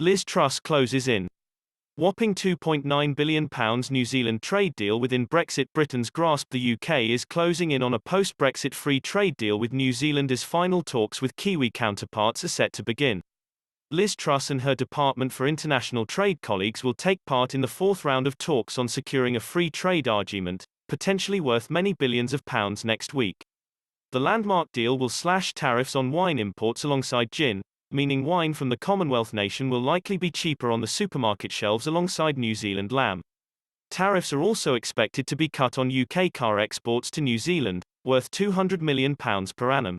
Liz Truss closes in. Whopping £2.9 billion New Zealand trade deal within Brexit. Britain's grasp. The UK is closing in on a post-Brexit free trade deal with New Zealand as final talks with Kiwi counterparts are set to begin. Liz Truss and her Department for International Trade colleagues will take part in the fourth round of talks on securing a free trade agreement, potentially worth many billions of pounds next week. The landmark deal will slash tariffs on wine imports alongside gin, meaning wine from the Commonwealth nation will likely be cheaper on the supermarket shelves alongside New Zealand lamb. Tariffs are also expected to be cut on UK car exports to New Zealand, worth £200 million per annum.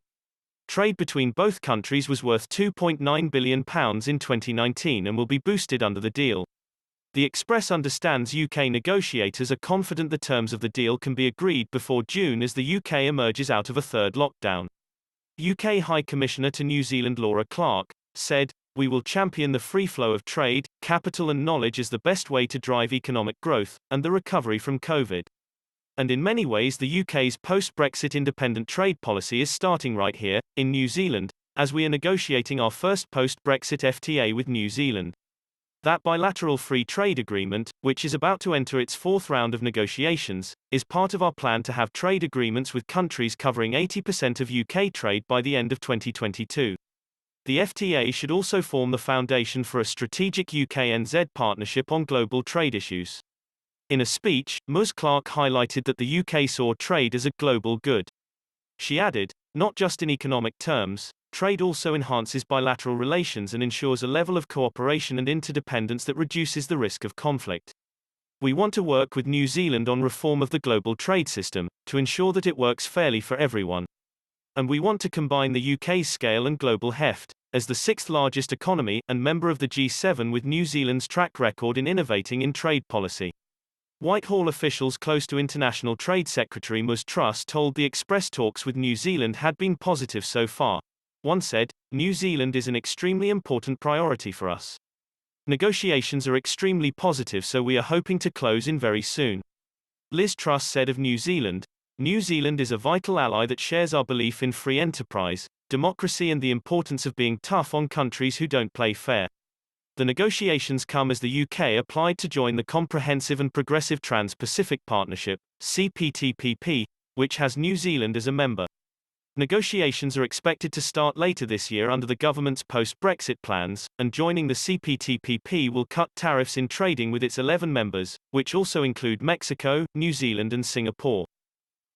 Trade between both countries was worth £2.9 billion in 2019 and will be boosted under the deal. The Express understands UK negotiators are confident the terms of the deal can be agreed before June as the UK emerges out of a third lockdown. UK High Commissioner to New Zealand Laura Clark said, "We will champion the free flow of trade, capital and knowledge as the best way to drive economic growth, and the recovery from COVID." And in many ways the UK's post-Brexit independent trade policy is starting right here, in New Zealand, as we are negotiating our first post-Brexit FTA with New Zealand. That bilateral free trade agreement, which is about to enter its fourth round of negotiations, is part of our plan to have trade agreements with countries covering 80% of UK trade by the end of 2022. The FTA should also form the foundation for a strategic UK-NZ partnership on global trade issues. In a speech, Ms. Clark highlighted that the UK saw trade as a global good. She added, "Not just in economic terms, trade also enhances bilateral relations and ensures a level of cooperation and interdependence that reduces the risk of conflict. We want to work with New Zealand on reform of the global trade system, to ensure that it works fairly for everyone. And we want to combine the UK's scale and global heft, as the sixth largest economy and member of the G7 with New Zealand's track record in innovating in trade policy." Whitehall officials close to International Trade Secretary Ms. Truss told the Express talks with New Zealand had been positive so far. One said, "New Zealand is an extremely important priority for us. Negotiations are extremely positive, so we are hoping to close in very soon." Liz Truss said of New Zealand, "New Zealand is a vital ally that shares our belief in free enterprise, democracy and the importance of being tough on countries who don't play fair." The negotiations come as the UK applied to join the Comprehensive and Progressive Trans-Pacific Partnership, CPTPP, which has New Zealand as a member. Negotiations are expected to start later this year under the government's post-Brexit plans, and joining the CPTPP will cut tariffs in trading with its 11 members, which also include Mexico, New Zealand and Singapore.